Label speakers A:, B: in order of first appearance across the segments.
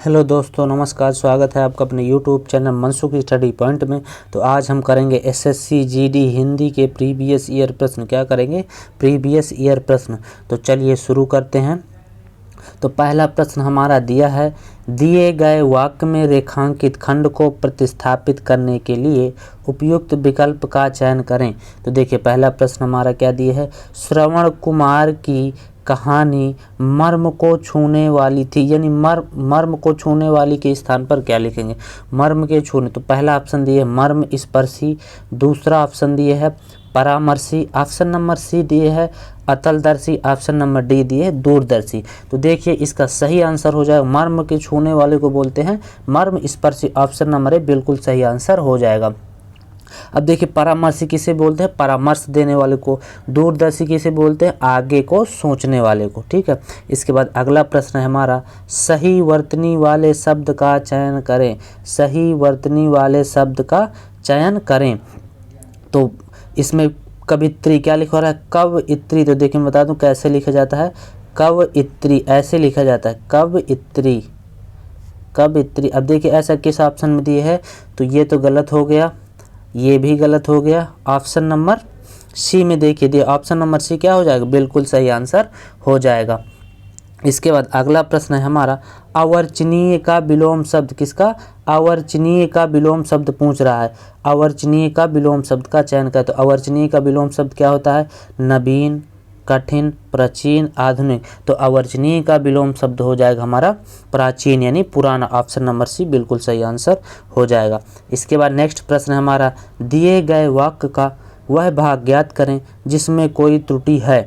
A: Hello दोस्तों, नमस्कार। स्वागत है आपका अपने YouTube channel Mansukh study point में। तो आज हम करेंगे एसएससी जीडी हिंदी के प्रीवियस ईयर प्रश्न। क्या करेंगे? प्रीवियस ईयर प्रश्न। तो चलिए शुरू करते हैं। तो पहला प्रश्न हमारा दिया है, दिए गए वाक्य में रेखांकित खंड को प्रतिस्थापित करने के लिए उपयुक्त विकल्प का चयन करें। तो देखिए पहला प्रश्न हमारा क्या दिया है, श्रवण कुमार की कहानी मर्म को छूने वाली थी, यानी मर्म को छूने वाली के स्थान पर क्या लिखेंगे? मर्म के छूने। तो पहला ऑप्शन दिए मर्म स्पर्शी, दूसरा ऑप्शन दिए है परामर्शी, ऑप्शन नंबर सी दिए है अतलदर्शी, ऑप्शन नंबर डी दिए है दूरदर्शी। तो देखिए इसका सही आंसर हो जाएगा, मर्म के छूने वाले को बोलते हैं मर्म स्पर्शी। ऑप्शन नंबर ए बिल्कुल सही आंसर हो जाएगा। अब देखिए परामर्शी किसे बोलते हैं? परामर्श देने वाले को। दूरदर्शी किसे बोलते हैं? आगे को सोचने वाले को। ठीक है। इसके बाद अगला प्रश्न है हमारा, सही वर्तनी वाले शब्द का चयन करें। सही वर्तनी वाले शब्द का चयन करें। तो इसमें कवित्री क्या लिखा रहा है? कवइत्री। तो देखिए मैं बता दूं कैसे लिखा जाता है। कवइत्री ऐसे लिखा जाता है, कवइत्री, कवइत्री। अब देखिए ऐसा किस ऑप्शन में दिए है? तो ये तो गलत हो गया, ये भी गलत हो गया। ऑप्शन नंबर सी में देखिए दिए, ऑप्शन नंबर सी क्या हो जाएगा? बिल्कुल सही आंसर हो जाएगा। इसके बाद अगला प्रश्न है हमारा, अवर्चनीय का विलोम शब्द किसका? अवर्चनीय का विलोम शब्द पूछ रहा है। अवर्चनीय का विलोम शब्द का चयन कर। तो अवर्चनीय का विलोम शब्द क्या होता है? नवीन, कठिन, प्राचीन, आधुनिक। तो अवर्चनीय का विलोम शब्द हो जाएगा हमारा प्राचीन, यानी पुराना। ऑप्शन नंबर सी बिल्कुल सही आंसर हो जाएगा। इसके बाद नेक्स्ट प्रश्न है हमारा, दिए गए वाक्य का वह भाग ज्ञात करें जिसमें कोई त्रुटि है।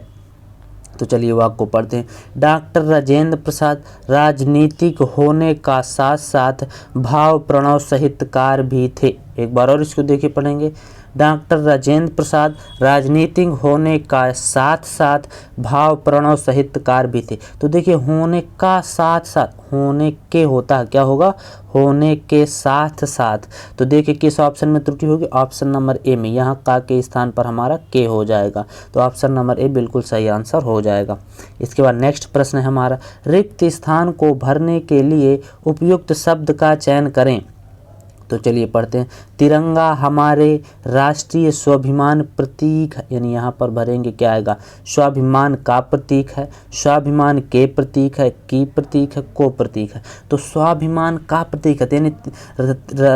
A: तो चलिए वाक्य को पढ़ते हैं। डॉक्टर राजेंद्र प्रसाद राजनीतिक होने का साथ साथ भाव प्रणव साहित्यकार भी थे। एक बार और इसको देखिए पढ़ेंगे। डॉक्टर राजेंद्र प्रसाद राजनीतिक होने का साथ साथ भाव प्रणव साहित्यकार भी थे। तो देखिए होने का साथ साथ, होने के होता है क्या होगा? होने के साथ साथ। तो देखिए किस ऑप्शन में त्रुटि होगी? ऑप्शन नंबर ए में। यहाँ का के स्थान पर हमारा के हो जाएगा। तो ऑप्शन नंबर ए बिल्कुल सही आंसर हो जाएगा। इसके बाद नेक्स्ट प्रश्न है हमारा, रिक्त स्थान को भरने के लिए उपयुक्त शब्द का चयन करें। तो चलिए पढ़ते हैं। तिरंगा हमारे राष्ट्रीय स्वाभिमान प्रतीक है, यानी यहाँ पर भरेंगे क्या आएगा? स्वाभिमान का प्रतीक है, स्वाभिमान के प्रतीक है, की प्रतीक है, को प्रतीक है। तो स्वाभिमान का प्रतीक है, यानी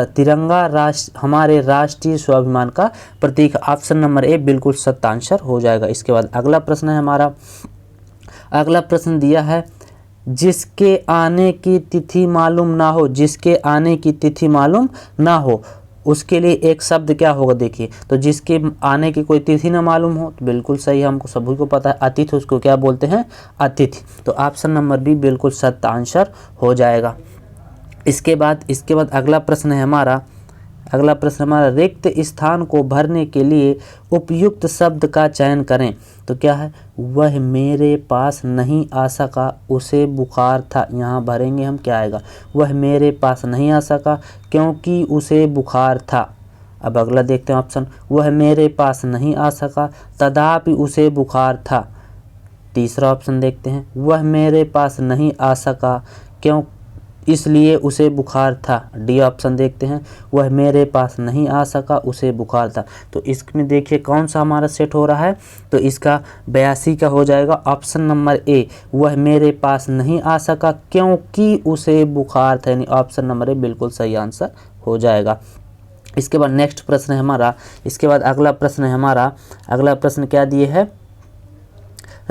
A: तिरंगा हमारे राष्ट्रीय स्वाभिमान का प्रतीक। ऑप्शन नंबर ए बिल्कुल सत्य आंसर हो जाएगा। इसके बाद अगला प्रश्न है हमारा, अगला प्रश्न दिया है, जिसके आने की तिथि मालूम ना हो, जिसके आने की तिथि मालूम ना हो, उसके लिए एक शब्द क्या होगा? देखिए तो जिसके आने की कोई तिथि ना मालूम हो, तो बिल्कुल सही, हमको सभी को पता है अतिथि, उसको क्या बोलते हैं? अतिथि। तो ऑप्शन नंबर बी बिल्कुल सत्य आंसर हो जाएगा। इसके बाद अगला प्रश्न है हमारा, अगला प्रश्न हमारा, रिक्त स्थान को भरने के लिए उपयुक्त शब्द का चयन करें। तो क्या है? वह मेरे पास नहीं आ सका, उसे बुखार था। यहाँ भरेंगे हम क्या आएगा? वह मेरे पास नहीं आ सका क्योंकि उसे बुखार था। अब अगला देखते हैं ऑप्शन, वह मेरे पास नहीं आ सका तथापि उसे बुखार था। तीसरा ऑप्शन देखते हैं, वह मेरे पास नहीं आ सका क्यों इसलिए उसे बुखार था। डी ऑप्शन देखते हैं, वह मेरे पास नहीं आ सका उसे बुखार था। तो इसमें देखिए कौन सा हमारा सेट हो रहा है? तो इसका 82 का हो जाएगा ऑप्शन नंबर ए, वह मेरे पास नहीं आ सका क्योंकि उसे बुखार था, यानी ऑप्शन नंबर ए बिल्कुल सही आंसर हो जाएगा। इसके बाद नेक्स्ट प्रश्न है हमारा, इसके बाद अगला प्रश्न है हमारा, अगला प्रश्न क्या दिए है,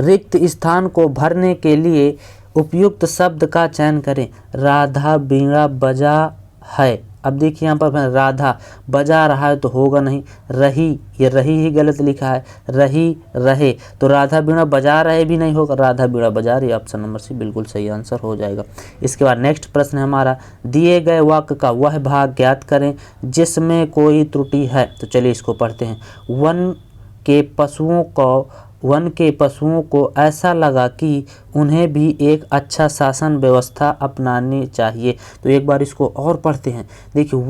A: रिक्त स्थान को भरने के लिए उपयुक्त शब्द का चयन करें। राधा बीड़ा बजा है। अब देखिए यहाँ पर राधा बजा रहा है तो होगा नहीं, रही, ये रही ही गलत लिखा है, रही रहे। तो राधा बीड़ा बजा रहे भी नहीं होगा, राधा बीड़ा बजा रही। ऑप्शन नंबर सी बिल्कुल सही आंसर हो जाएगा। इसके बाद नेक्स्ट प्रश्न है हमारा, दिए गए वाक्य का वह भाग ज्ञात करें जिसमें कोई त्रुटि है। तो चलिए इसको पढ़ते हैं। वन के पशुओं को ऐसा लगा कि उन्हें भी एक अच्छा शासन व्यवस्था अपनानी चाहिए। तो एक बार इसको और पढ़ते हैं। देखिए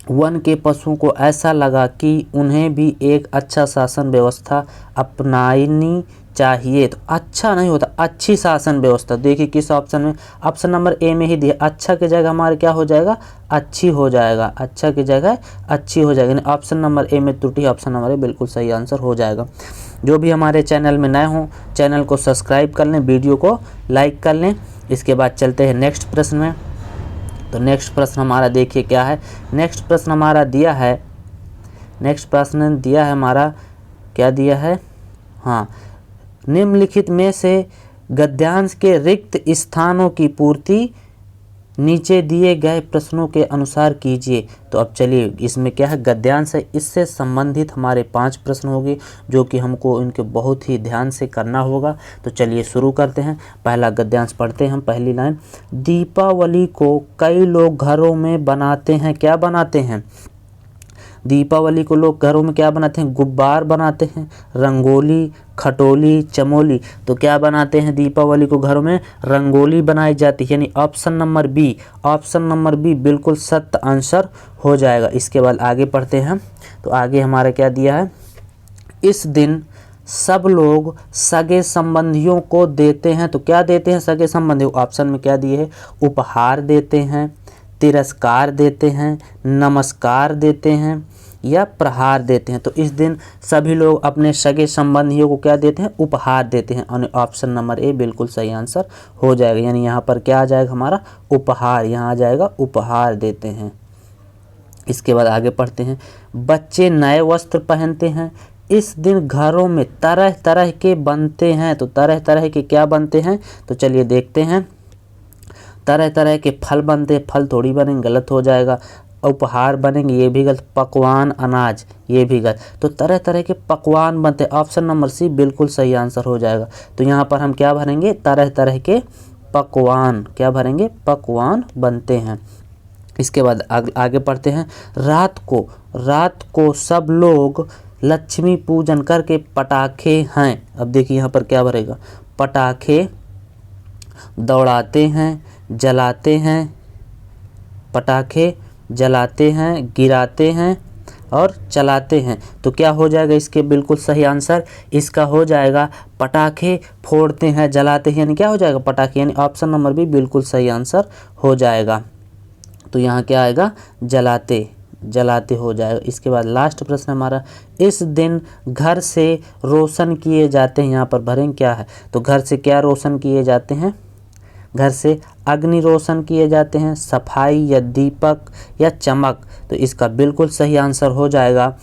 A: वन के पशुओं को ऐसा लगा कि उन्हें भी एक अच्छा शासन व्यवस्था अपनानी चाहिए। तो अच्छा नहीं होता, अच्छी शासन व्यवस्था। देखिए किस ऑप्शन में, ऑप्शन नंबर ए में ही दिया। अच्छा की जगह हमारे क्या हो जाएगा, अच्छी हो जाएगा। अच्छा की जगह अच्छी हो जाएगी, यानी ऑप्शन नंबर ए में त्रुटि, ऑप्शन नंबर ए बिल्कुल सही आंसर हो जाएगा। जो भी हमारे चैनल में नए हों, चैनल को सब्सक्राइब कर लें, वीडियो को लाइक कर लें। इसके बाद चलते हैं नेक्स्ट प्रश्न में। तो नेक्स्ट प्रश्न हमारा देखिए क्या है। नेक्स्ट प्रश्न हमारा दिया है, नेक्स्ट प्रश्न दिया है हमारा, क्या दिया है, हाँ, निम्नलिखित में से गद्यांश के रिक्त स्थानों की पूर्ति नीचे दिए गए प्रश्नों के अनुसार कीजिए। तो अब चलिए, इसमें क्या है, गद्यांश है, इससे संबंधित हमारे 5 प्रश्न होंगे जो कि हमको इनके बहुत ही ध्यान से करना होगा। तो चलिए शुरू करते हैं। पहला गद्यांश पढ़ते हैं हम। पहली लाइन, दीपावली को कई लोग घरों में बनाते हैं, क्या बनाते हैं, दीपावली को लोग घरों में क्या बनाते हैं, गुब्बार बनाते हैं, रंगोली, खटोली, चमोली। तो क्या बनाते हैं, दीपावली को घरों में रंगोली बनाई जाती है, यानी option number B, option number B बिल्कुल सत्य आंसर हो जाएगा। इसके बाद आगे पढ़ते हैं। तो आगे हमारा क्या दिया है, इस दिन सब लोग सगे संबंधियों को देते हैं। तो क्या देते हैं सगे संबंधियों, ऑप्शन में क्या दिए है, उपहार देते हैं, तिरस्कार देते हैं, नमस्कार देते हैं या प्रहार देते हैं। तो इस दिन सभी लोग अपने सगे संबंधियों को क्या देते हैं, उपहार देते हैं, और ऑप्शन नंबर ए बिल्कुल सही आंसर हो जाएगा। यानी यहाँ पर क्या आ जाएगा हमारा, उपहार, यहाँ आ जाएगा उपहार देते हैं। इसके बाद आगे पढ़ते हैं। बच्चे नए वस्त्र पहनते हैं, इस दिन घरों में तरह तरह के बनते हैं। तो तरह तरह के क्या बनते हैं, तो चलिए देखते हैं। तरह तरह के फल बनते हैं, फल थोड़ी बनेंगे, गलत हो जाएगा। उपहार बनेंगे, ये भी गलत। पकवान, अनाज, ये भी गलत। तो तरह तरह के पकवान बनते हैं, ऑप्शन नंबर सी बिल्कुल सही आंसर हो जाएगा। तो यहाँ पर हम क्या भरेंगे, तरह तरह के पकवान, क्या भरेंगे, पकवान बनते हैं। इसके बाद आगे पढ़ते हैं। रात को सब लोग लक्ष्मी पूजन करके पटाखे हैं। अब देखिए यहाँ पर क्या भरेगा, पटाखे दौड़ाते हैं, जलाते हैं, पटाखे जलाते हैं, गिराते हैं और चलाते हैं। तो क्या हो जाएगा इसके बिल्कुल सही आंसर, इसका हो जाएगा पटाखे फोड़ते हैं, जलाते हैं, यानी क्या हो जाएगा, पटाखे, यानी ऑप्शन नंबर बी बिल्कुल सही आंसर हो जाएगा। तो यहाँ क्या आएगा, जलाते, जलाते हो जाएगा। इसके बाद लास्ट प्रश्न हमारा, इस दिन घर से रोशन किए जाते हैं। यहाँ पर भरेंगे क्या है, तो घर से क्या रोशन किए जाते हैं, घर से अग्नि रोशन किए जाते हैं, सफाई या दीपक या चमक। तो इसका बिल्कुल सही आंसर हो जाएगा,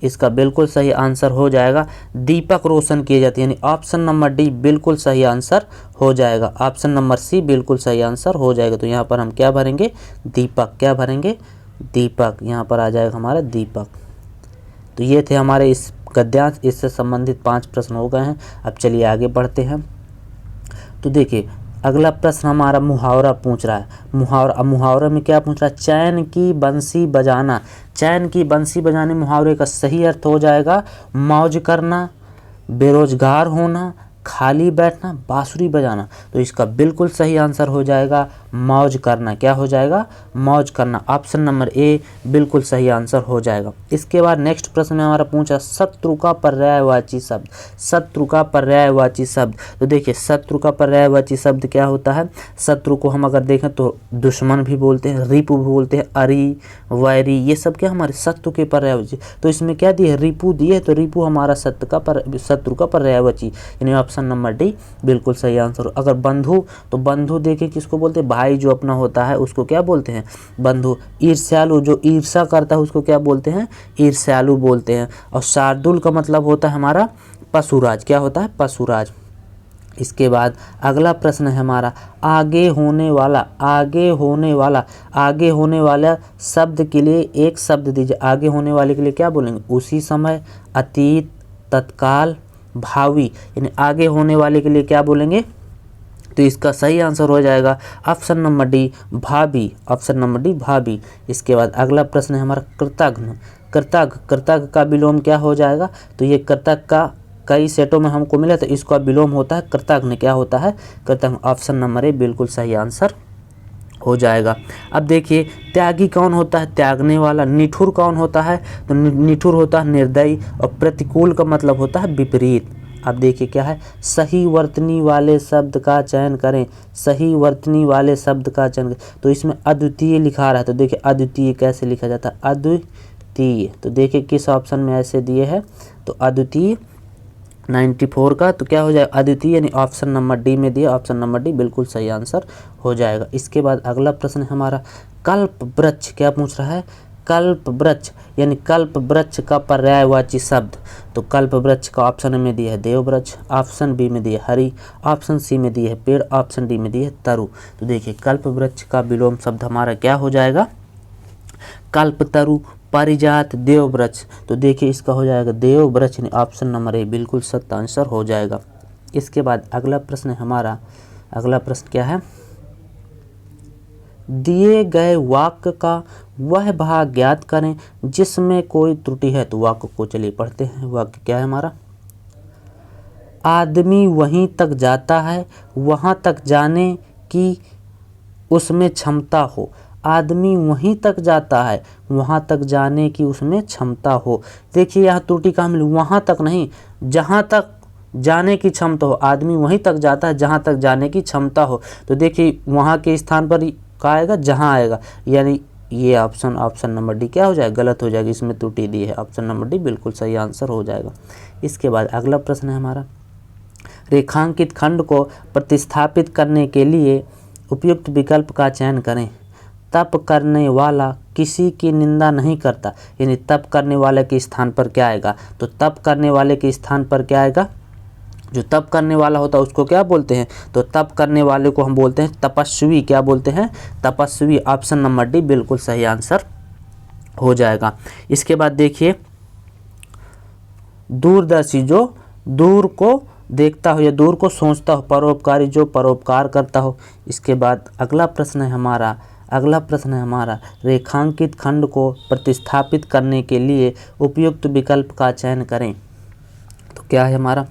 A: इसका बिल्कुल सही आंसर हो जाएगा दीपक रोशन किए जाते हैं, यानी ऑप्शन नंबर डी बिल्कुल सही आंसर हो जाएगा। ऑप्शन नंबर सी बिल्कुल सही आंसर हो जाएगा। तो यहाँ पर हम क्या भरेंगे, दीपक, क्या भरेंगे, दीपक, यहाँ पर आ जाएगा हमारा दीपक। तो ये थे हमारे इस गद्यांश, इससे संबंधित 5 प्रश्न हो गए हैं। अब चलिए आगे बढ़ते हैं। तो देखिए अगला प्रश्न हमारा मुहावरा पूछ रहा है। मुहावरा में क्या पूछ रहा है, चैन की बंसी बजाना। चैन की बंसी बजाने मुहावरे का सही अर्थ हो जाएगा मौज करना, बेरोजगार होना, खाली बैठना, बांसुरी बजाना। तो इसका बिल्कुल सही आंसर हो जाएगा मौज करना, क्या हो जाएगा, मौज करना। ऑप्शन नंबर ए बिल्कुल सही आंसर हो जाएगा। इसके बाद नेक्स्ट प्रश्न में हमारा पूछा शत्रु का पर्यायवाची शब्द, शत्रु का पर्यायवाची शब्द। तो देखिए शत्रु का पर्यायवाची शब्द क्या होता है, शत्रु को हम अगर देखें तो दुश्मन भी बोलते हैं, रिपु भी बोलते हैं, अरी, वैरी, ये सब क्या हमारे शत्रु के पर्यायवाची। तो इसमें क्या दिए, रिपु दिए, तो रिपु हमारा शत्रु का पर्यायवाची, यानी ऑप्शन नंबर डी बिल्कुल सही आंसर। अगर बंधु, तो बंधु देखिए किसको बोलते हैं, भाई जो अपना होता है उसको क्या बोलते हैं, बंधु। ईर्ष्यालु, जो ईर्ष्या करता है उसको क्या बोलते हैं, ईर्ष्यालु बोलते हैं। और शार्दुल का मतलब होता है हमारा पशुराज, क्या होता है, पशुराज। इसके बाद अगला प्रश्न है हमारा आगे होने वाला शब्द के लिए एक शब्द दीजिए। आगे होने वाले के लिए क्या बोलेंगे, उसी समय, अतीत, तत्काल, भावी, यानी आगे होने वाले के लिए क्या बोलेंगे। तो इसका सही आंसर हो जाएगा ऑप्शन नंबर डी भावी, ऑप्शन नंबर डी भावी। इसके बाद अगला प्रश्न है हमारा कृतघ्न। कृतघ्न का विलोम क्या हो जाएगा, तो ये कृतघ्न का कई सेटों में हमको मिला, तो इसका विलोम होता है कृतघ्न, क्या होता है, कृतघ्न। ऑप्शन नंबर ए बिल्कुल सही आंसर हो जाएगा। अब देखिए त्यागी कौन होता है, त्यागने वाला। निठुर कौन होता है, तो निठुर होता है निर्दयी। और प्रतिकूल का मतलब होता है विपरीत। अब देखिए क्या है, सही वर्तनी वाले शब्द का चयन करें, सही वर्तनी वाले शब्द का चयन करें। तो इसमें अद्वितीय लिखा रहा है, तो देखिए अद्वितीय कैसे लिखा जाता है, अद्वितीय। तो देखिए किस ऑप्शन में ऐसे दिए है, तो अद्वितीय 94 का, तो क्या हो जाएगा अद्वितीय, यानी ऑप्शन नंबर डी में दिया, ऑप्शन नंबर डी बिल्कुल सही आंसर हो जाएगा। इसके बाद अगला प्रश्न है हमारा, कल्प वृक्ष, क्या पूछ रहा है, कल्प वृक्ष यानी कल्प वृक्ष का पर्यायवाची शब्द। तो कल्प वृक्ष का ऑप्शन में दिया है देव वृक्ष, ऑप्शन बी में दिया है हरि, ऑप्शन सी में दिया है पेड़, ऑप्शन डी में दिया है तरु। तो देखिए कल्प वृक्ष का विलोम शब्द हमारा क्या हो जाएगा, कल्पतरु, पारिजात, देव वृक्ष। तो देखिए इसका हो जाएगा देव वृक्ष, ऑप्शन नंबर ए बिल्कुल सही आंसर हो जाएगा। इसके बाद अगला प्रश्न है हमारा, अगला प्रश्न क्या है, दिए गए वाक्य का वह भाग ज्ञात करें जिसमें कोई त्रुटि है। तो वाक्य को चलिए पढ़ते हैं। वाक्य क्या है हमारा, आदमी वहीं तक जाता है वहां तक जाने की उसमें क्षमता हो। आदमी वहीं तक जाता है वहां तक जाने की उसमें क्षमता हो। देखिए यहाँ त्रुटि कहाँ मिली, वहां तक नहीं, जहां तक जाने की क्षमता हो। आदमी वहीं तक जाता है जहां तक जाने की क्षमता हो। तो देखिए वहां के स्थान पर क्या आएगा, जहां आएगा, यानी ये ऑप्शन नंबर डी क्या हो जाएगा, गलत हो जाएगा, इसमें त्रुटि दी है, ऑप्शन नंबर डी बिल्कुल सही आंसर हो जाएगा। इसके बाद अगला प्रश्न है हमारा, रेखांकित खंड को प्रतिस्थापित करने के लिए उपयुक्त विकल्प का चयन करें। तप करने वाला किसी की निंदा नहीं करता, यानी तप करने वाले के स्थान पर क्या आएगा, तो तप करने वाले के स्थान पर क्या आएगा, जो तप करने वाला होता है उसको क्या बोलते हैं, तो तप करने वाले को हम बोलते हैं तपस्वी, क्या बोलते हैं, तपस्वी। ऑप्शन नंबर डी बिल्कुल सही आंसर हो जाएगा। इसके बाद देखिए दूरदर्शी, जो दूर को देखता हो या दूर को सोचता हो, परोपकारी, जो परोपकार करता हो। इसके बाद अगला प्रश्न है हमारा, अगला प्रश्न है हमारा, रेखांकित खंड को प्रतिस्थापित करने के लिए उपयुक्त विकल्प का चयन करें। तो क्या है हमारा,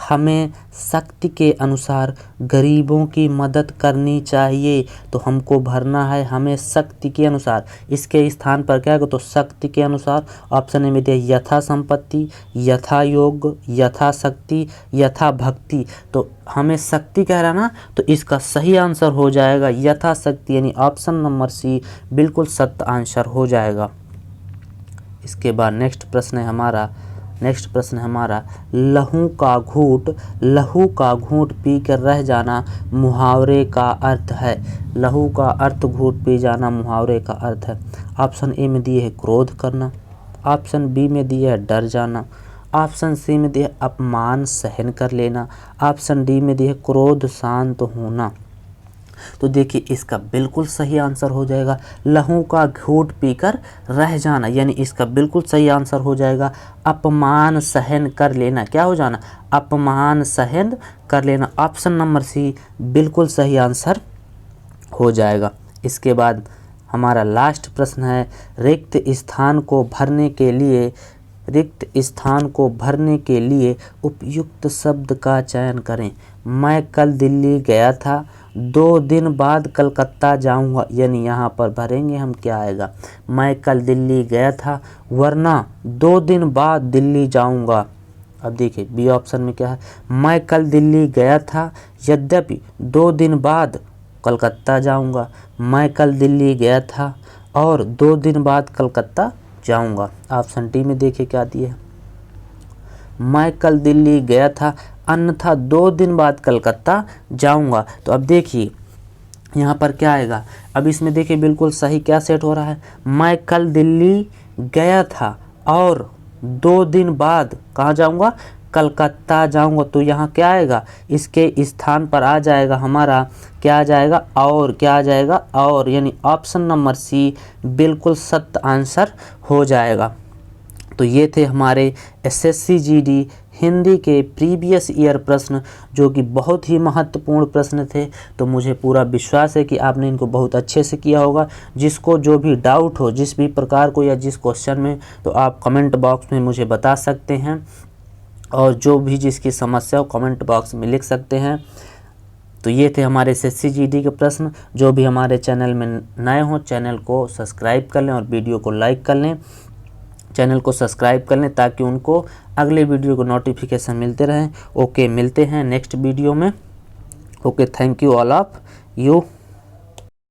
A: हमें शक्ति के अनुसार गरीबों की मदद करनी चाहिए। तो हमको भरना है हमें शक्ति के अनुसार, इसके स्थान पर क्या है, तो शक्ति के अनुसार। ऑप्शन में दिया यथा संपत्ति, यथा योग, यथा शक्ति, यथा भक्ति। तो हमें शक्ति कह रहा ना, तो इसका सही आंसर हो जाएगा यथा शक्ति, यानी ऑप्शन नंबर सी बिल्कुल सही आंसर हो जाएगा। इसके बाद नेक्स्ट प्रश्न है हमारा, लहू का घूंट पी कर रह जाना मुहावरे का अर्थ है। लहू का अर्थ घूंट पी जाना मुहावरे का अर्थ है। ऑप्शन ए में दिए है क्रोध करना, ऑप्शन बी में दिया है डर जाना, ऑप्शन सी में दिया है अपमान सहन कर लेना, ऑप्शन डी में दिया है क्रोध शांत होना। तो देखिए इसका बिल्कुल सही आंसर हो जाएगा लहू का घूंट पीकर रह जाना, यानी इसका बिल्कुल सही आंसर हो जाएगा अपमान सहन कर लेना। क्या हो जाना, अपमान सहन कर लेना। ऑप्शन नंबर सी बिल्कुल सही आंसर हो जाएगा। इसके बाद हमारा लास्ट प्रश्न है, रिक्त स्थान को भरने के लिए उपयुक्त शब्द का चयन करें। मैं कल दिल्ली गया था, 2 दिन बाद कलकत्ता जाऊंगा, यानी यहाँ पर भरेंगे हम, क्या आएगा, मैं कल दिल्ली गया था वरना 2 दिन बाद दिल्ली जाऊंगा। अब देखिए बी ऑप्शन में क्या है, मैं कल दिल्ली गया था यद्यपि 2 दिन बाद कलकत्ता जाऊंगा। मैं कल दिल्ली गया था और 2 दिन बाद कलकत्ता जाऊंगा। ऑप्शन डी में देखिए क्या दिए है, मैं कल दिल्ली गया था अन्यथा 2 दिन बाद कलकत्ता जाऊंगा। तो अब देखिए यहाँ पर क्या आएगा, अब इसमें देखिए बिल्कुल सही क्या सेट हो रहा है, मैं कल दिल्ली गया था और 2 दिन बाद कहाँ जाऊंगा, कलकत्ता जाऊंगा। तो यहाँ क्या आएगा, इसके स्थान पर आ जाएगा हमारा, क्या आ जाएगा, और क्या आ जाएगा, और, यानी ऑप्शन नंबर सी बिल्कुल सही आंसर हो जाएगा। तो ये थे हमारे एसएससी जीडी हिंदी के प्रीवियस ईयर प्रश्न, जो कि बहुत ही महत्वपूर्ण प्रश्न थे। तो मुझे पूरा विश्वास है कि आपने इनको बहुत अच्छे से किया होगा। जिसको जो भी डाउट हो, जिस भी प्रकार को या जिस क्वेश्चन में, तो आप कमेंट बॉक्स में मुझे बता सकते हैं, और जो भी जिसकी समस्या हो कमेंट बॉक्स में लिख सकते हैं। तो ये थे हमारे एसएससी जीडी के प्रश्न। जो भी हमारे चैनल में नए हों, चैनल को सब्सक्राइब कर लें और वीडियो को लाइक कर लें। चैनल को सब्सक्राइब कर लें ताकि उनको अगले वीडियो को नोटिफिकेशन मिलते रहें। ओके, मिलते हैं नेक्स्ट वीडियो में। Okay, thank you all of you.